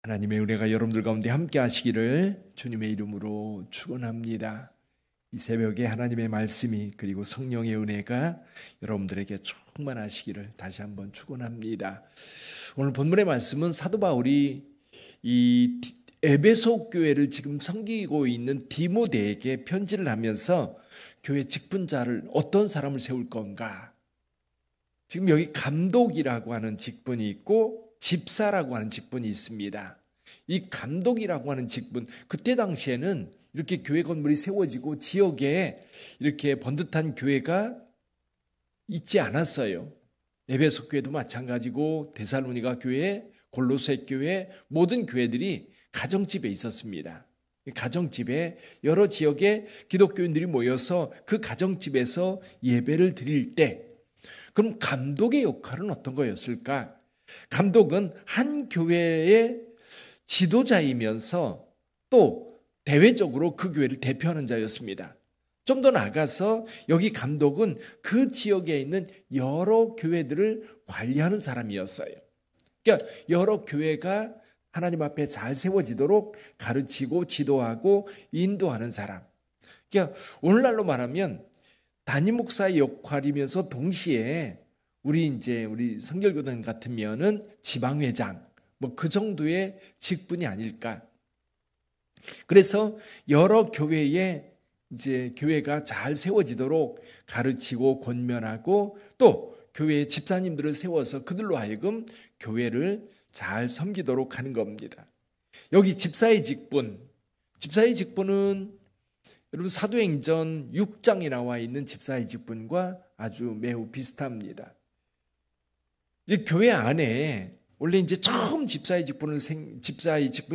하나님의 은혜가 여러분들 가운데 함께 하시기를 주님의 이름으로 축원합니다. 이 새벽에 하나님의 말씀이 그리고 성령의 은혜가 여러분들에게 충만하시기를 다시 한번 축원합니다. 오늘 본문의 말씀은 사도 바울이 이 에베소 교회를 지금 섬기고 있는 디모데에게 편지를 하면서 교회 직분자를 어떤 사람을 세울 건가? 지금 여기 감독이라고 하는 직분이 있고 집사라고 하는 직분이 있습니다. 이 감독이라고 하는 직분, 그때 당시에는 이렇게 교회 건물이 세워지고 지역에 이렇게 번듯한 교회가 있지 않았어요. 에베소 교회도 마찬가지고 데살로니가 교회, 골로새 교회, 모든 교회들이 가정집에 있었습니다. 가정집에 여러 지역의 기독교인들이 모여서 그 가정집에서 예배를 드릴 때, 그럼 감독의 역할은 어떤 거였을까? 감독은 한 교회의 지도자이면서 또 대외적으로 그 교회를 대표하는 자였습니다. 좀 더 나아가서 여기 감독은 그 지역에 있는 여러 교회들을 관리하는 사람이었어요. 그러니까 여러 교회가 하나님 앞에 잘 세워지도록 가르치고 지도하고 인도하는 사람. 그러니까 오늘날로 말하면 담임 목사의 역할이면서 동시에 우리 성결교단 같으면은 지방회장 뭐 그 정도의 직분이 아닐까. 그래서 여러 교회에 교회가 잘 세워지도록 가르치고 권면하고 또 교회의 집사님들을 세워서 그들로 하여금 교회를 잘 섬기도록 하는 겁니다. 여기 집사의 직분은 여러분 사도행전 6장에 나와 있는 집사의 직분과 아주 매우 비슷합니다. 교회 안에 원래 처음 집사의 직분이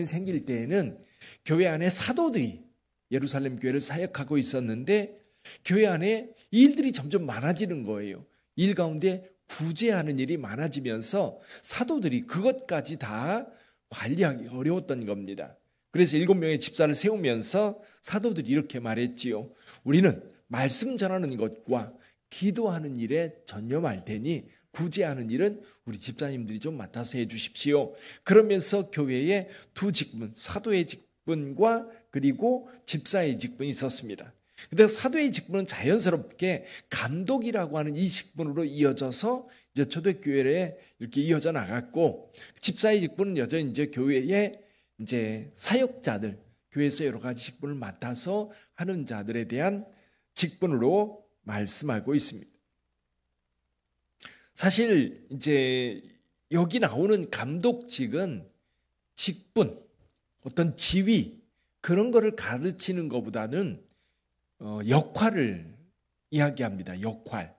생길 때에는 교회 안에 사도들이 예루살렘 교회를 사역하고 있었는데 교회 안에 일들이 점점 많아지는 거예요. 일 가운데 구제하는 일이 많아지면서 사도들이 그것까지 다 관리하기 어려웠던 겁니다. 그래서 7명의 집사를 세우면서 사도들이 이렇게 말했지요. 우리는 말씀 전하는 것과 기도하는 일에 전념할 테니 구제하는 일은 우리 집사님들이 좀 맡아서 해 주십시오. 그러면서 교회에 두 직분, 사도의 직분과 그리고 집사의 직분이 있었습니다. 근데 사도의 직분은 자연스럽게 감독이라고 하는 이 직분으로 이어져서 초대교회에 이렇게 이어져 나갔고, 집사의 직분은 여전히 교회의 사역자들, 교회에서 여러 가지 직분을 맡아서 하는 자들에 대한 직분으로 말씀하고 있습니다. 사실 여기 나오는 감독직은 직분, 어떤 지위 그런 거를 가르치는 것보다는 역할을 이야기합니다. 역할.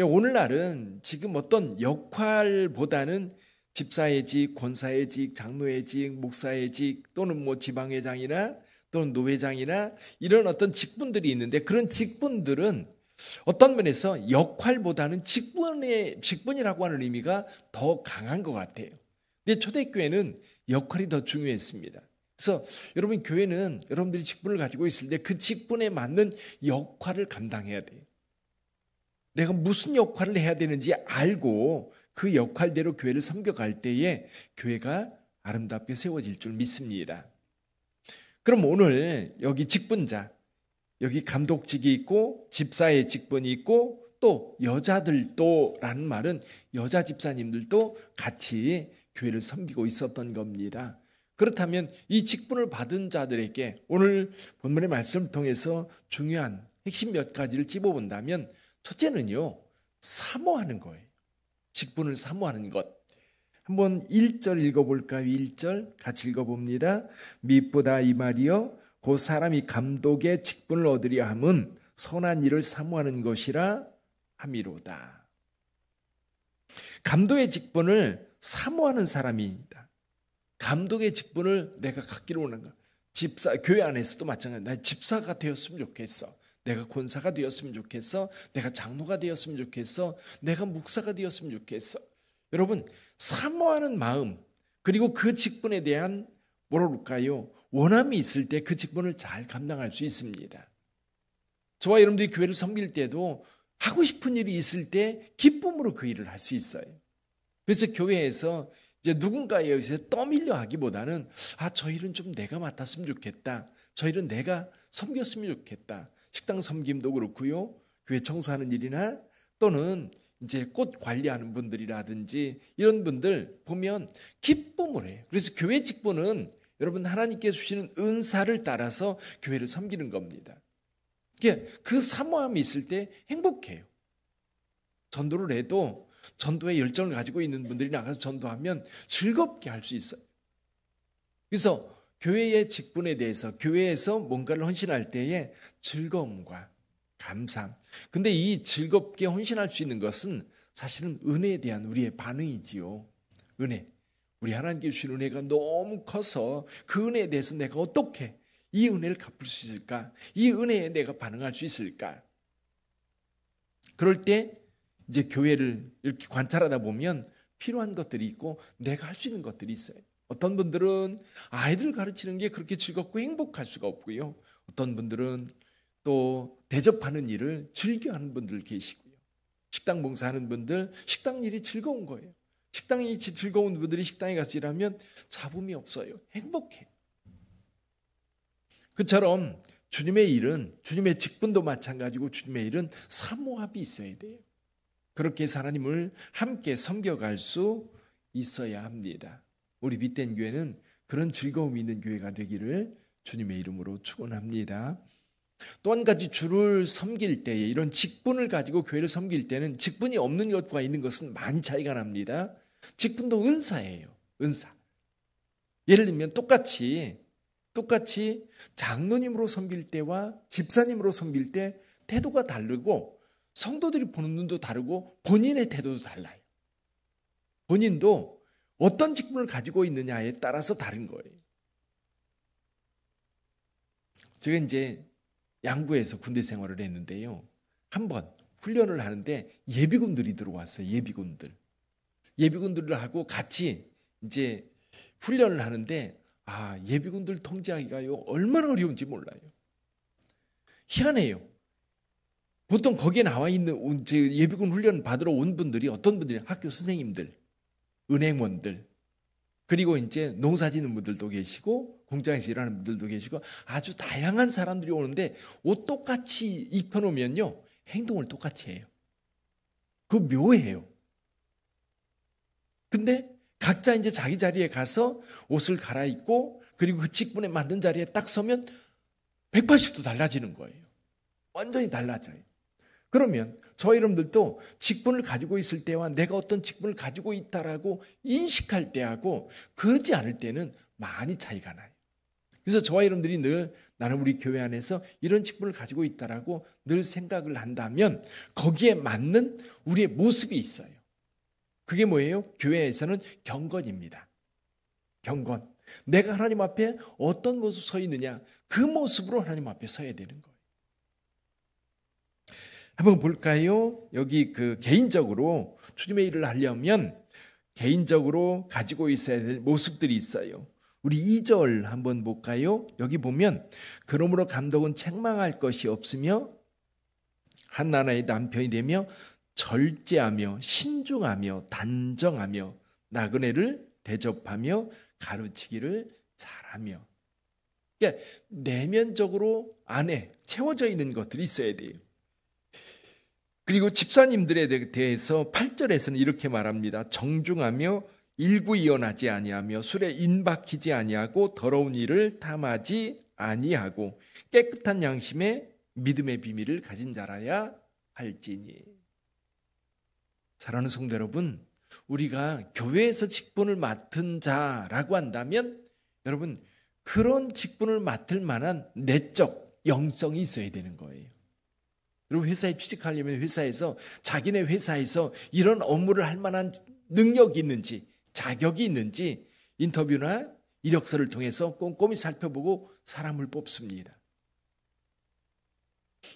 오늘날은 지금 어떤 역할보다는 집사의 직, 권사의 직, 장로의 직, 목사의 직 또는 지방회장이나 또는 노회장이나 이런 어떤 직분들이 있는데 그런 직분들은 어떤 면에서 역할보다는 직분이라고 하는 의미가 더 강한 것 같아요. 근데 초대교회는 역할이 더 중요했습니다. 그래서 여러분 교회는 여러분들이 직분을 가지고 있을 때 그 직분에 맞는 역할을 감당해야 돼요. 내가 무슨 역할을 해야 되는지 알고 그 역할대로 교회를 섬겨갈 때에 교회가 아름답게 세워질 줄 믿습니다. 그럼 오늘 여기 직분자, 여기 감독직이 있고 집사의 직분이 있고 또 여자들도라는 말은 여자 집사님들도 같이 교회를 섬기고 있었던 겁니다. 그렇다면 이 직분을 받은 자들에게 오늘 본문의 말씀을 통해서 중요한 핵심 몇 가지를 찝어본다면 첫째는요, 사모하는 거예요. 직분을 사모하는 것. 한번 1절 읽어볼까요? 1절 같이 읽어봅니다. 밉보다 이 말이여 그 사람이 감독의 직분을 얻으려 함은 선한 일을 사모하는 것이라 함이로다. 감독의 직분을 사모하는 사람입니다. 감독의 직분을 내가 갖기를 원하는 집사, 교회 안에서도 마찬가지입니다. 나 집사가 되었으면 좋겠어. 내가 권사가 되었으면 좋겠어. 내가 장로가 되었으면 좋겠어. 내가 목사가 되었으면 좋겠어. 여러분, 사모하는 마음 그리고 그 직분에 대한 원함이 있을 때 그 직분을 잘 감당할 수 있습니다. 저와 여러분들이 교회를 섬길 때도 하고 싶은 일이 있을 때 기쁨으로 그 일을 할 수 있어요. 그래서 교회에서 이제 누군가에 의해서 떠밀려 하기보다는 저 일은 좀 내가 맡았으면 좋겠다. 저 일은 내가 섬겼으면 좋겠다. 식당 섬김도 그렇고요. 교회 청소하는 일이나 또는 이제 꽃 관리하는 분들이라든지 이런 분들 보면 기쁨을 해요. 그래서 교회 직분은 여러분 하나님께서 주시는 은사를 따라서 교회를 섬기는 겁니다. 그 사모함이 있을 때 행복해요. 전도를 해도 전도에 열정을 가지고 있는 분들이 나가서 전도하면 즐겁게 할 수 있어요. 그래서 교회의 직분에 대해서 교회에서 뭔가를 헌신할 때에 즐거움과 감상. 근데 이 즐겁게 헌신할 수 있는 것은 사실은 은혜에 대한 우리의 반응이지요. 은혜. 우리 하나님께 주신 은혜가 너무 커서 그 은혜에 대해서 내가 어떻게 이 은혜를 갚을 수 있을까? 이 은혜에 내가 반응할 수 있을까? 그럴 때 이제 교회를 이렇게 관찰하다 보면 필요한 것들이 있고 내가 할 수 있는 것들이 있어요. 어떤 분들은 아이들 가르치는 게 그렇게 즐겁고 행복할 수가 없고요. 어떤 분들은 또 대접하는 일을 즐겨하는 분들 계시고요. 식당 봉사하는 분들 식당 일이 즐거운 거예요. 식당이 즐거운 분들이 식당에 가서 일하면 잡음이 없어요. 행복해. 그처럼 주님의 일은 주님의 직분도 마찬가지고 주님의 일은 사모함이 있어야 돼요. 그렇게 해서 하나님을 함께 섬겨갈 수 있어야 합니다. 우리 빛된 교회는 그런 즐거움이 있는 교회가 되기를 주님의 이름으로 축원합니다. 또 한 가지 주를 섬길 때에 이런 직분을 가지고 교회를 섬길 때는 직분이 없는 것과 있는 것은 많이 차이가 납니다. 직분도 은사예요. 은사. 예를 들면 똑같이 장로님으로 섬길 때와 집사님으로 섬길 때 태도가 다르고 성도들이 보는 눈도 다르고 본인의 태도도 달라요. 본인도 어떤 직분을 가지고 있느냐에 따라서 다른 거예요. 제가 이제 양구에서 군대 생활을 했는데요. 한번 훈련을 하는데 예비군들이 들어왔어요. 예비군들을 하고 같이 이제 훈련을 하는데 예비군들 통제하기가요 얼마나 어려운지 몰라요. 희한해요. 보통 거기에 나와 있는 예비군 훈련 받으러 온 분들이 어떤 분들이 학교 선생님들, 은행원들, 그리고 이제 농사 짓는 분들도 계시고 공장에서 일하는 분들도 계시고 아주 다양한 사람들이 오는데 옷 똑같이 입혀놓으면요 행동을 똑같이 해요. 그거 묘해요. 근데 각자 이제 자기 자리에 가서 옷을 갈아입고 그리고 그 직분에 맞는 자리에 딱 서면 180도 달라지는 거예요. 완전히 달라져요. 그러면 저희 여러분들도 직분을 가지고 있을 때와 내가 어떤 직분을 가지고 있다라고 인식할 때하고 그러지 않을 때는 많이 차이가 나요. 그래서 저와 여러분들이 늘 나는 우리 교회 안에서 이런 직분을 가지고 있다라고 늘 생각을 한다면 거기에 맞는 우리의 모습이 있어요. 그게 뭐예요? 교회에서는 경건입니다. 경건. 내가 하나님 앞에 어떤 모습 서 있느냐 그 모습으로 하나님 앞에 서야 되는 거예요. 한번 볼까요? 여기 개인적으로 주님의 일을 하려면 개인적으로 가지고 있어야 될 모습들이 있어요. 우리 2절 한번 볼까요? 여기 보면 그러므로 감독은 책망할 것이 없으며 한 나라의 남편이 되며 절제하며 신중하며 단정하며 나그네를 대접하며 가르치기를 잘하며. 그러니까 내면적으로 안에 채워져 있는 것들이 있어야 돼요. 그리고 집사님들에 대해서 8절에서는 이렇게 말합니다. 정중하며 일구이연하지 아니하며 술에 인박히지 아니하고 더러운 일을 탐하지 아니하고 깨끗한 양심에 믿음의 비밀을 가진 자라야 할지니. 사랑하는 성도 여러분, 우리가 교회에서 직분을 맡은 자라고 한다면 여러분 그런 직분을 맡을 만한 내적 영성이 있어야 되는 거예요. 그리고 회사에 취직하려면 회사에서 자기네 회사에서 이런 업무를 할 만한 능력이 있는지 자격이 있는지 인터뷰나 이력서를 통해서 꼼꼼히 살펴보고 사람을 뽑습니다.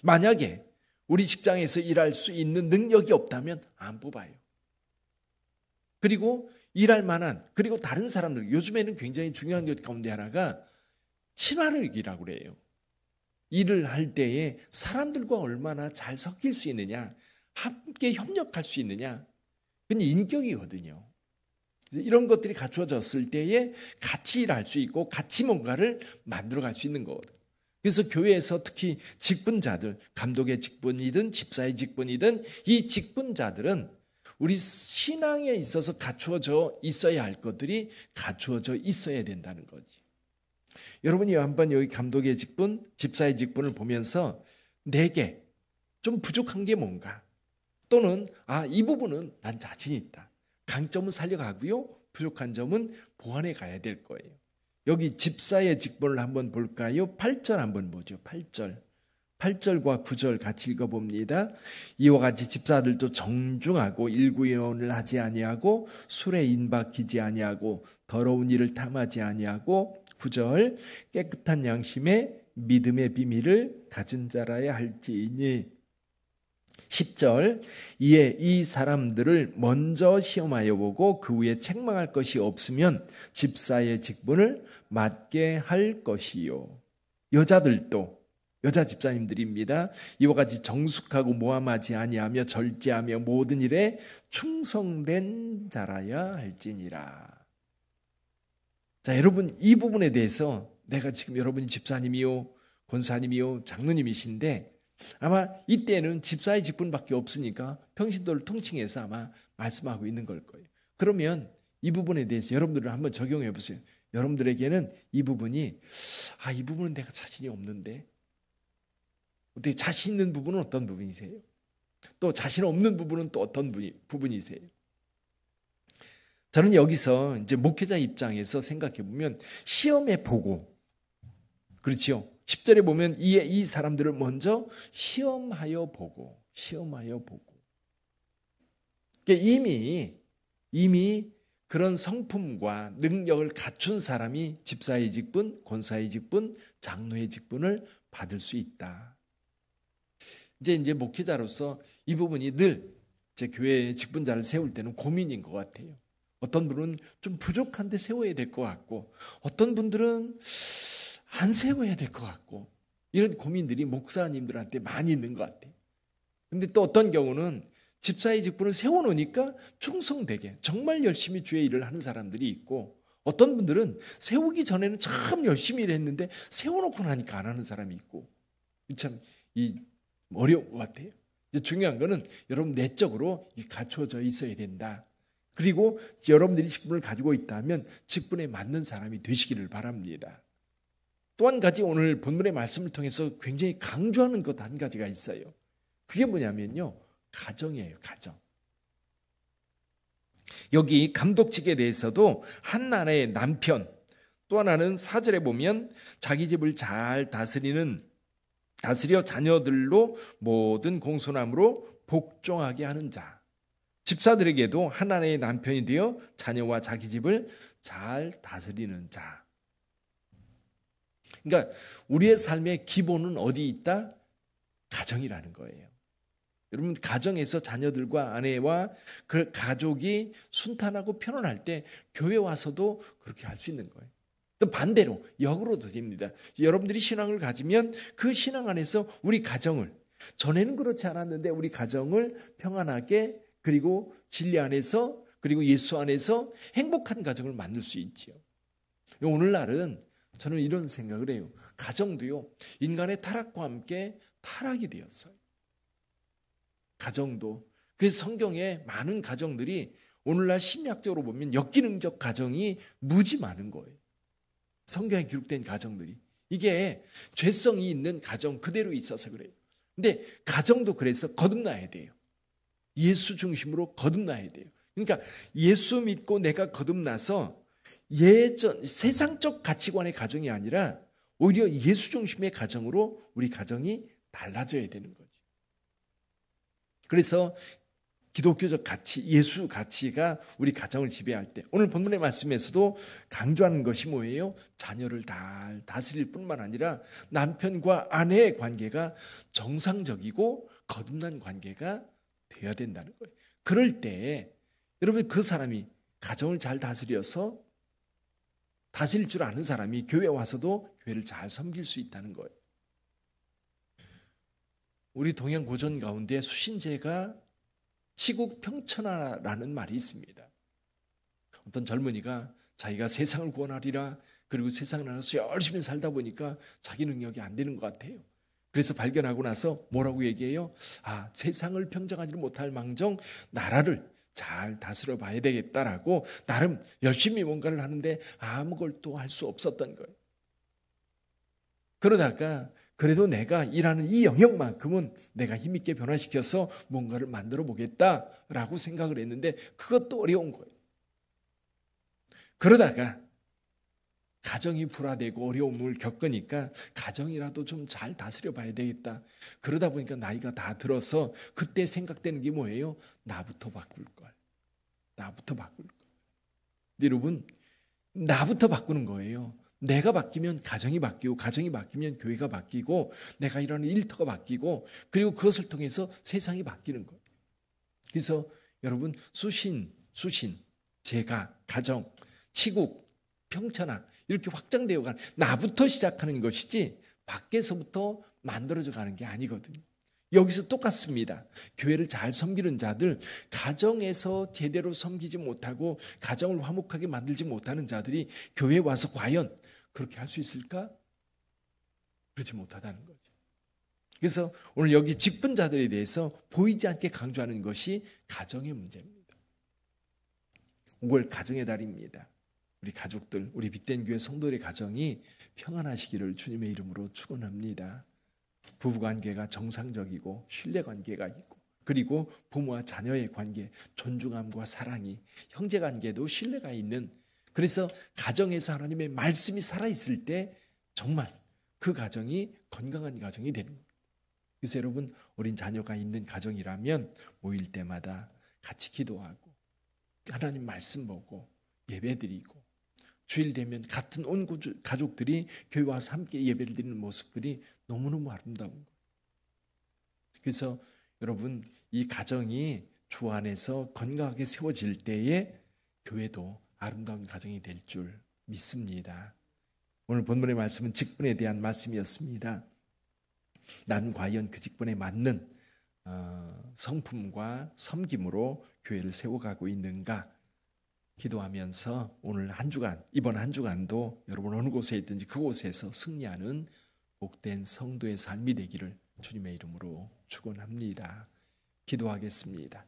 만약에 우리 직장에서 일할 수 있는 능력이 없다면 안 뽑아요. 그리고 일할 만한 그리고 다른 사람들 요즘에는 굉장히 중요한 것 가운데 하나가 친화력이라고 그래요. 일을 할 때에 사람들과 얼마나 잘 섞일 수 있느냐 함께 협력할 수 있느냐 그건 인격이거든요. 이런 것들이 갖추어졌을 때에 같이 일할 수 있고 같이 뭔가를 만들어갈 수 있는 거거든요. 그래서 교회에서 특히 직분자들, 감독의 직분이든 집사의 직분이든 이 직분자들은 우리 신앙에 있어서 갖추어져 있어야 할 것들이 갖추어져 있어야 된다는 거지. 여러분이 한번 여기 감독의 직분, 집사의 직분을 보면서 내게 좀 부족한 게 뭔가, 또는 이 부분은 난 자신 있다. 강점은 살려가고요, 부족한 점은 보완해 가야 될 거예요. 여기 집사의 직분을 한번 볼까요? 8절 한번 보죠. 8절과 9절 같이 읽어봅니다. 이와 같이 집사들도 정중하고 일구의논을 하지 아니하고 술에 인박히지 아니하고 더러운 일을 탐하지 아니하고 9절 깨끗한 양심에 믿음의 비밀을 가진 자라야 할지니 10절 이에 이 사람들을 먼저 시험하여 보고 그 후에 책망할 것이 없으면 집사의 직분을 맡게 할 것이요. 여자들도 여자 집사님들입니다. 이와 같이 정숙하고 모함하지 아니하며 절제하며 모든 일에 충성된 자라야 할지니라. 자, 여러분 이 부분에 대해서 내가 지금 여러분이 집사님이요, 권사님이요, 장로님이신데 아마 이때는 집사의 직분밖에 없으니까 평신도를 통칭해서 아마 말씀하고 있는 걸 거예요. 그러면 이 부분에 대해서 여러분들은 한번 적용해 보세요. 여러분들에게는 이 부분이 이 부분은 내가 자신이 없는데, 어떻게 자신 있는 부분은 어떤 부분이세요? 또 자신 없는 부분은 또 어떤 부분이세요? 저는 여기서 이제 목회자 입장에서 생각해 보면 시험해 보고, 그렇지요? 10절에 보면 이 사람들을 먼저 시험하여 보고. 그러니까 이미 그런 성품과 능력을 갖춘 사람이 집사의 직분, 권사의 직분, 장로의 직분을 받을 수 있다. 이제 목회자로서 이 부분이 늘 제 교회의 직분자를 세울 때는 고민인 것 같아요. 어떤 분은 좀 부족한데 세워야 될 것 같고, 어떤 분들은 안 세워야 될 것 같고, 이런 고민들이 목사님들한테 많이 있는 것 같아요. 근데 또 어떤 경우는 집사의 직분을 세워놓으니까 충성되게 정말 열심히 주의 일을 하는 사람들이 있고, 어떤 분들은 세우기 전에는 참 열심히 일했는데 세워놓고 나니까 안 하는 사람이 있고, 참 어려운 것 같아요. 이제 중요한 거는 여러분 내적으로 갖춰져 있어야 된다. 그리고 여러분들이 직분을 가지고 있다면 직분에 맞는 사람이 되시기를 바랍니다. 또 한 가지 오늘 본문의 말씀을 통해서 굉장히 강조하는 것 한 가지가 있어요. 그게 뭐냐면요, 가정이에요. 가정. 여기 감독직에 대해서도 한 나라의 남편, 또 하나는 4절에 보면 자기 집을 잘 다스려 자녀들로 모든 공손함으로 복종하게 하는 자. 집사들에게도 하나님의 남편이 되어 자녀와 자기 집을 잘 다스리는 자. 그러니까 우리의 삶의 기본은 어디 있다? 가정이라는 거예요. 여러분, 가정에서 자녀들과 아내와 그 가족이 순탄하고 편안할 때 교회 와서도 그렇게 할 수 있는 거예요. 또 반대로 역으로도 됩니다. 여러분들이 신앙을 가지면 그 신앙 안에서 우리 가정을, 전에는 그렇지 않았는데 우리 가정을 평안하게, 그리고 진리 안에서, 그리고 예수 안에서 행복한 가정을 만들 수 있지요. 오늘날은 저는 이런 생각을 해요. 가정도요, 인간의 타락과 함께 타락이 되었어요. 가정도. 그래서 성경에 많은 가정들이 오늘날 심리학적으로 보면 역기능적 가정이 무지 많은 거예요. 성경에 기록된 가정들이. 이게 죄성이 있는 가정 그대로 있어서 그래요. 근데 가정도 그래서 거듭나야 돼요. 예수 중심으로 거듭나야 돼요. 그러니까 예수 믿고 내가 거듭나서 세상적 가치관의 가정이 아니라 오히려 예수 중심의 가정으로 우리 가정이 달라져야 되는 거죠. 그래서 기독교적 가치, 예수 가치가 우리 가정을 지배할 때, 오늘 본문의 말씀에서도 강조하는 것이 뭐예요? 자녀를 잘 다스릴 뿐만 아니라 남편과 아내의 관계가 정상적이고 거듭난 관계가 되어야 된다는 거예요. 그럴 때 여러분, 그 사람이 가정을 잘 다스려서 다스릴 줄 아는 사람이 교회에 와서도 교회를 잘 섬길 수 있다는 거예요. 우리 동양 고전 가운데 수신제가 치국 평천하라는 말이 있습니다. 어떤 젊은이가 자기가 세상을 구원하리라, 그리고 세상을 안에서 열심히 살다 보니까 자기 능력이 안 되는 것 같아요. 그래서 발견하고 나서 뭐라고 얘기해요? 세상을 평정하지 못할 망정 나라를 잘 다스려 봐야 되겠다라고 나름 열심히 뭔가를 하는데 아무것도 할 수 없었던 거예요. 그러다가 그래도 내가 일하는 이 영역만큼은 내가 힘있게 변화시켜서 뭔가를 만들어 보겠다라고 생각을 했는데 그것도 어려운 거예요. 그러다가 가정이 불화되고 어려움을 겪으니까 가정이라도 좀 잘 다스려 봐야 되겠다. 그러다 보니까 나이가 다 들어서 그때 생각되는 게 뭐예요? 나부터 바꿀 걸. 나부터 바꿀 걸. 여러분, 나부터 바꾸는 거예요. 내가 바뀌면 가정이 바뀌고, 가정이 바뀌면 교회가 바뀌고, 내가 일하는 일터가 바뀌고, 그리고 그것을 통해서 세상이 바뀌는 거예요. 그래서 여러분, 수신, 제가, 가정, 치국, 평천학 이렇게 확장되어 가는, 나부터 시작하는 것이지 밖에서부터 만들어져 가는 게 아니거든요. 여기서 똑같습니다. 교회를 잘 섬기는 자들, 가정에서 제대로 섬기지 못하고 가정을 화목하게 만들지 못하는 자들이 교회에 와서 과연 그렇게 할 수 있을까? 그렇지 못하다는 거죠. 그래서 오늘 여기 직분자들에 대해서 보이지 않게 강조하는 것이 가정의 문제입니다. 5월 가정의 달입니다. 우리 가족들, 우리 빛된 교회 성도들의 가정이 평안하시기를 주님의 이름으로 축원합니다. 부부관계가 정상적이고 신뢰관계가 있고, 그리고 부모와 자녀의 관계, 존중함과 사랑이, 형제관계도 신뢰가 있는, 그래서 가정에서 하나님의 말씀이 살아있을 때 정말 그 가정이 건강한 가정이 되는 거예요. 그래서 여러분, 어린 자녀가 있는 가정이라면 모일 때마다 같이 기도하고 하나님 말씀 보고 예배드리고, 주일 되면 같은 온 가족들이 교회 와서 함께 예배를 드리는 모습들이 너무너무 아름다운 거예요. 그래서 여러분, 이 가정이 주 안에서 건강하게 세워질 때에 교회도 아름다운 가정이 될 줄 믿습니다. 오늘 본문의 말씀은 직분에 대한 말씀이었습니다. 난 과연 그 직분에 맞는 성품과 섬김으로 교회를 세워가고 있는가? 기도하면서 오늘 한 주간, 이번 한 주간도 여러분 어느 곳에 있든지 그곳에서 승리하는 복된 성도의 삶이 되기를 주님의 이름으로 축원합니다. 기도하겠습니다.